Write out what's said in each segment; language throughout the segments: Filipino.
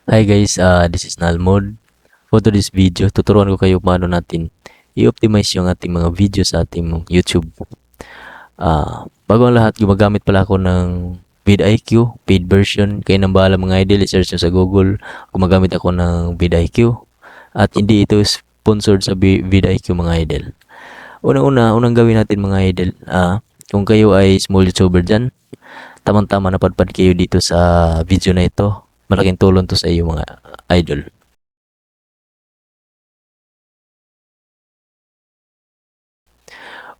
Hi guys, this is Nalmod. For today's video, tuturuan ko kayo paano natin i-optimize yung ating mga video sa ating YouTube. Bago ang lahat, gumagamit pala ako ng vidIQ, paid version. Kayo nang bahala mga idol, i-search nyo sa Google. Gumagamit ako ng vidIQ. At hindi ito sponsored sa vidIQ mga idol. Unang gawin natin mga idol, kung kayo ay small YouTuber dyan, tamang-tama napadpad kayo dito sa video na ito. Malaking tulong to sa iyo mga idol.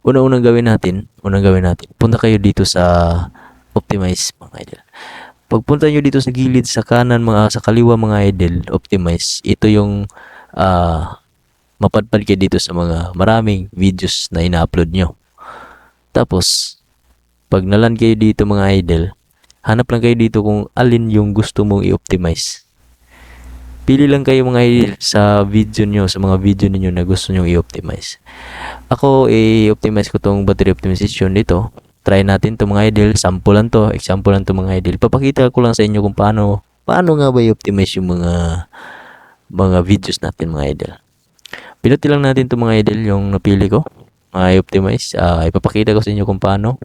Unang gawin natin, punta kayo dito sa optimize mga idol. Pagpunta nyo dito sa gilid sa kanan sa kaliwa mga idol, optimize. Ito yung mapadpad kayo dito sa mga maraming videos na ina-upload nyo. Tapos pag nalan kayo dito mga idol, hanap lang kayo dito kung alin yung gusto mong i-optimize. Pili lang kayo mga idol sa video nyo, sa mga video ninyo na gusto nyo i-optimize. Ako, i-optimize ko tong battery optimization dito. Try natin to mga idol. Sample lang to. Example lang to mga idol. Papakita ko lang sa inyo kung paano nga ba i-optimize yung mga videos natin mga idol. Pinuti lang natin to mga idol yung napili ko. I-optimize. Ipapakita ko sa inyo kung paano.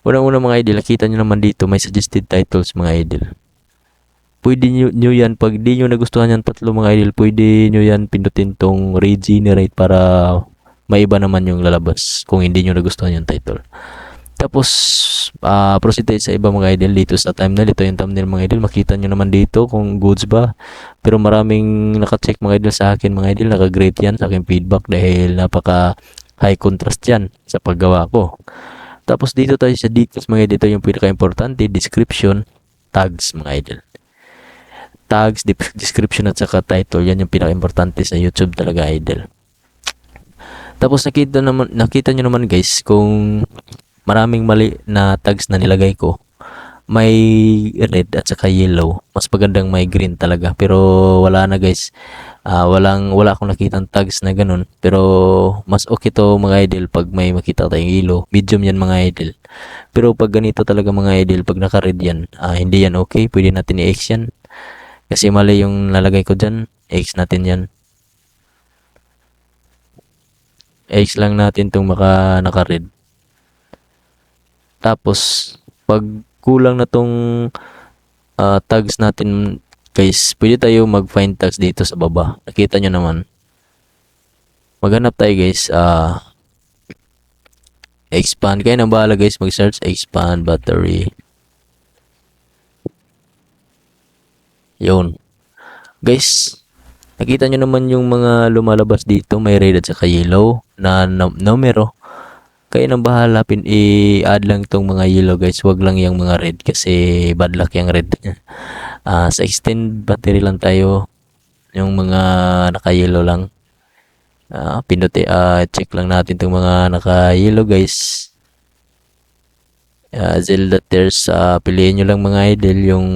Unang-una mga idol, nakita nyo naman dito may suggested titles mga idol. Pwede nyo yan, pag di nyo nagustuhan yan tatlo mga idol, pwede nyo yan pindutin tong regenerate para maiba naman yung lalabas kung hindi nyo nagustuhan yung title. Tapos, proceed tayo sa iba mga idol dito sa thumbnail. Ito yung thumbnail mga idol. Makita nyo naman dito kung goods ba. Pero maraming naka-check mga idol sa akin mga idol. Naka-great yan sa aking feedback dahil napaka high contrast yan sa paggawa ko. Tapos dito tayo sa details mga idol. Dito yung pinaka-importante, description, tags mga idol. Tags, description at saka title, yan yung pinaka-importante sa YouTube talaga idol. Tapos nakita nyo naman guys kung maraming mali na tags na nilagay ko. May red at saka yellow. Mas magandang may green talaga. Pero wala na guys. Wala akong nakitang tags na ganun. Pero mas okay to mga idol pag may makita tayong yellow. Medium yan mga idol. Pero pag ganito talaga mga idol, pag naka-red yan, hindi yan okay. Pwede natin i-X yan. Kasi mali yung nalagay ko dyan. X natin yan. X lang natin itong naka-red. Tapos, pag kulang na tong tags natin, guys, pwede tayo mag-find tags dito sa baba. Nakita nyo naman. Maghanap tayo guys. Expand. Kaya nang bahala guys, mag-search expand battery. Yun. Guys, nakita nyo naman yung mga lumalabas dito. May red at saka yellow na numero. Kayo nang bahala. I-add lang tong mga yellow guys. Wag lang yung mga red kasi bad luck yung red. Sa extend battery lang tayo. Yung mga naka-yellow lang. Check lang natin tong mga naka-yellow guys. Zelda tears. Piliin nyo lang mga idol yung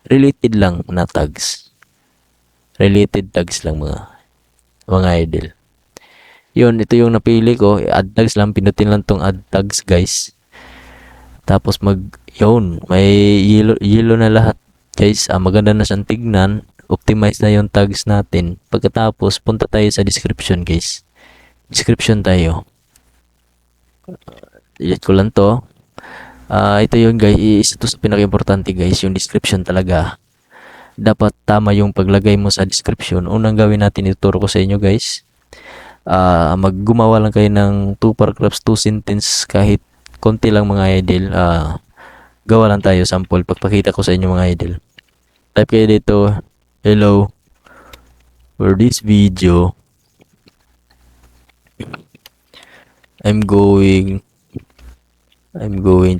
related lang na tags. Related tags lang mga idol. Yun, ito yung napili ko. Add tags lang. Pinutin lang tong add tags guys. Tapos yun, may yellow na lahat guys. Maganda na siyang tignan. Optimize na yung tags natin. Pagkatapos, punta tayo sa description guys. Description tayo. Delete ko lang to. Ito yun guys, isa to sa pinaka-importante guys, yung description talaga. Dapat tama yung paglagay mo sa description. Unang gawin natin, ituturo ko sa inyo guys. Maggumawa lang kayo ng 2 paragraphs, 2 sentence, kahit konti lang mga idol. Gawa lang tayo sample, pagpakita ko sa inyo mga idol. Type kayo dito, hello, for this video, I'm going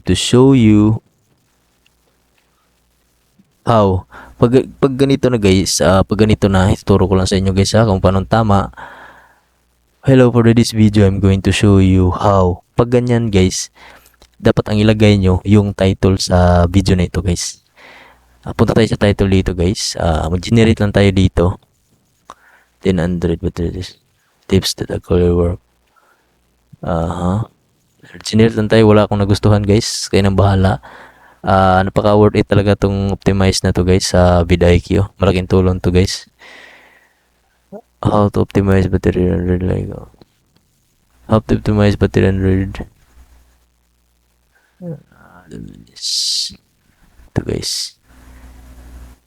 to show you how. Pag ganito na guys, pag ganito na, ituturo ko lang sa inyo guys kung paano tama. Hello, for this video, I'm going to show you how. Pag ganyan guys, dapat ang ilagay nyo yung title sa video na ito guys. Punta tayo sa title dito guys. Mag-generate lang tayo dito. 1000 tips that a color work. Generate lang tayo. Wala akong nagustuhan guys. Kaya nang bahala. Napaka worth it talaga tong optimize na to guys sa vidIQ. Malaking tulong to guys. How to optimize battery and read like how to optimize battery and read. Ito guys.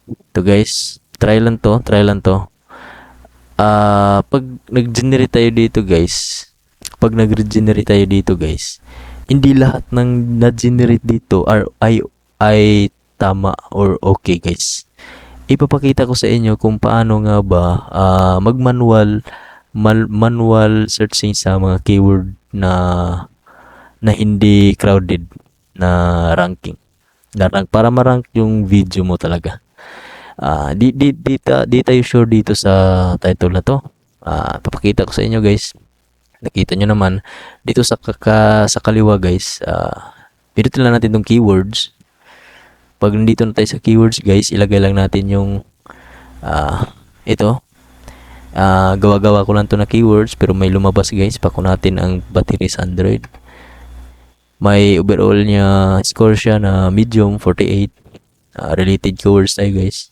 Ito guys. Try lang to. Pag nag-generate tayo dito guys, hindi lahat ng na-generate dito ay tama or okay guys. Ipapakita ko sa inyo kung paano nga ba manual searching sa mga keyword na hindi crowded na ranking. Para ma-rank yung video mo talaga. Di tayo sure dito sa title na to. Papakita ko sa inyo guys. Nakita nyo naman dito sa kaliwa guys. Pinutin lang natin tong keywords. Pag nandito na tayo sa keywords guys, ilagay lang natin yung ito. Gawa-gawa ko lang to na keywords pero may lumabas guys. Pako natin ang battery sa Android. May overall niya score siya na medium 48. Related keywords tayo guys.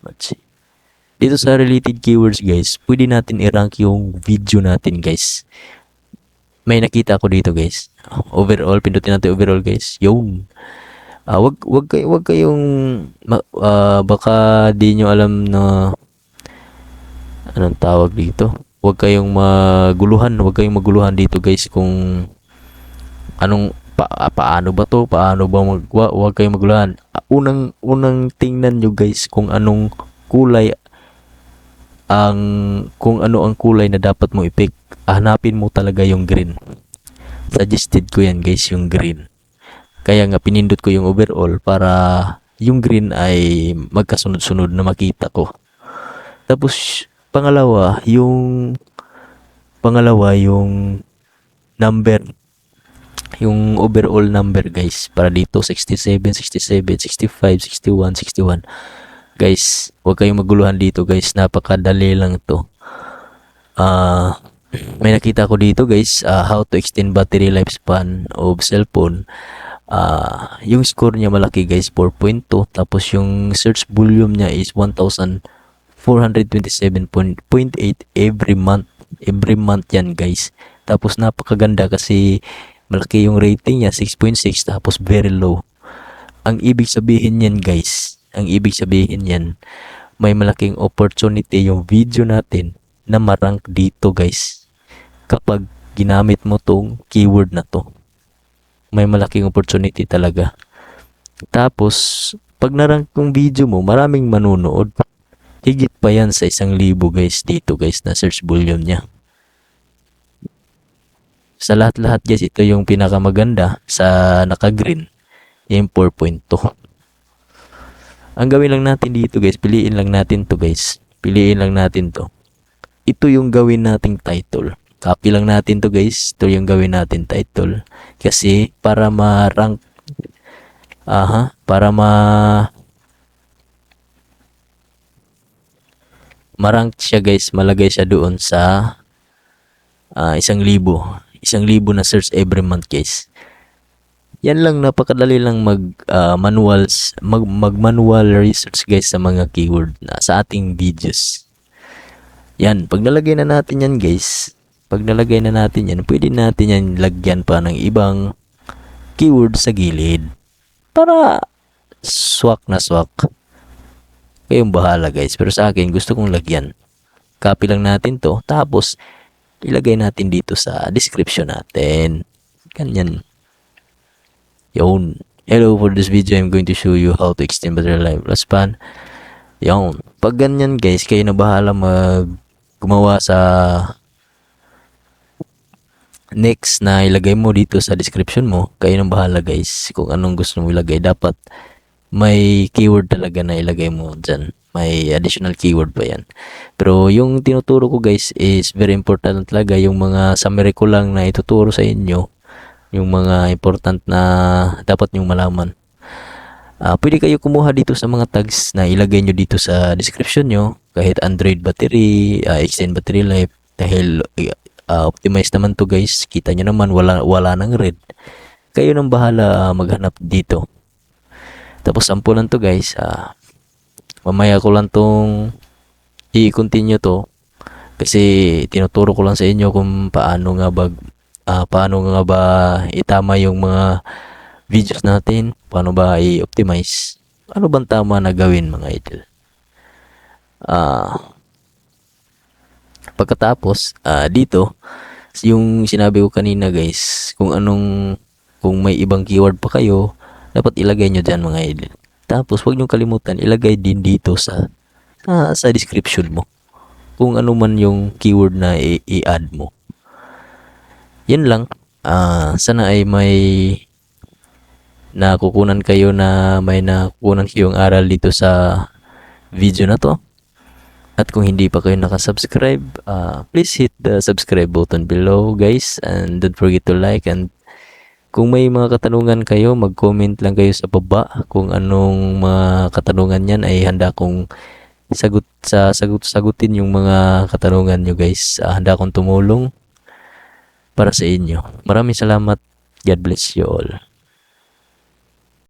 Let's see. Dito sa related keywords guys, pwede natin i-rank yung video natin guys. May nakita ko dito guys. Overall, pindutin natin overall guys. Yun. Wag kayong baka di nyo alam na anong tawag dito. Wag kayong maguluhan dito guys kung anong paano ba to? Wag kayong maguluhan. Unang tingnan nyo guys kung anong kulay kung ano ang kulay na dapat mo i-pick. Hanapin mo talaga yung green. Suggested ko yan guys, yung green. Kaya nga pinindot ko yung overall para yung green ay magkasunod-sunod na makita ko. Tapos pangalawa yung number, yung overall number guys, para dito 67, 67, 65, 61, 61. Guys, huwag kayong maguluhan dito guys, napakadali lang to. May nakita ko dito guys, how to extend battery lifespan of cellphone. Yung score niya malaki guys, 4.2. Tapos yung search volume niya is 1,427.8 every month. Every month yan guys. Tapos napakaganda kasi malaki yung rating niya, 6.6. Tapos very low. Ang ibig sabihin yan guys, may malaking opportunity yung video natin na ma-rank dito guys. Kapag ginamit mo tong keyword na to, may malaking opportunity talaga. Tapos pag na-rank yung video mo, maraming manunood. Higit pa yan sa 1,000 guys dito guys na search volume niya. Sa lahat-lahat guys, ito yung pinakamaganda sa naka-green, yung 4.2. Ang gawin lang natin dito guys, piliin lang natin to. Ito yung gawin nating title. Copy lang natin to guys. Ito yung gawin natin title. Kasi para ma-rank, ma-rank siya guys, malagay siya doon sa 1,000 na search every month guys. Yan lang, napakadali lang mag-manual research guys sa mga keyword na sa ating videos. Yan, pag nalagay na natin yan guys, pwede natin yan lagyan pa ng ibang keyword sa gilid. Para swak. Kayong bahala guys, pero sa akin gusto kong lagyan. Copy lang natin to, tapos ilagay natin dito sa description natin. Ganyan. Yun. Hello, for this video, I'm going to show you how to extend battery life lifespan. Yun. Pag ganyan guys, kayo na bahala gumawa sa next na ilagay mo dito sa description mo. Kayo na bahala guys kung anong gusto mo ilagay. Dapat may keyword talaga na ilagay mo dyan. May additional keyword pa yan. Pero yung tinuturo ko guys is very important talaga. Yung mga summary ko lang na ituturo sa inyo, yung mga important na dapat nyong malaman. Pwede kayo kumuha dito sa mga tags na ilagay nyo dito sa description nyo. Kahit Android battery, extend battery life. Dahil optimize naman to guys. Kita nyo naman wala nang red. kayo nang bahala maghanap dito. Tapos sample lang to guys. Mamaya ko lang tong i-continue to kasi tinuturo ko lang sa inyo kung paano nga ba itama yung mga videos natin, paano ba i-optimize, ano bang tama na gawin mga idol. Pagkatapos dito yung sinabi ko kanina guys, kung may ibang keyword pa kayo, dapat ilagay nyo dyan mga idol. Tapos wag nyo kalimutan ilagay din dito sa description mo kung ano man yung keyword na i-add mo. Yan lang. Sana ay may nakukunan kayong aral dito sa video na to. At kung hindi pa kayo nakasubscribe, please hit the subscribe button below guys, and don't forget to like, and kung may mga katanungan kayo, mag-comment lang kayo sa baba. Kung anong mga katanungan yan ay handa kong sagutin yung mga katanungan nyo guys. Handa akong tumulong para sa inyo. Maraming salamat. God bless you all.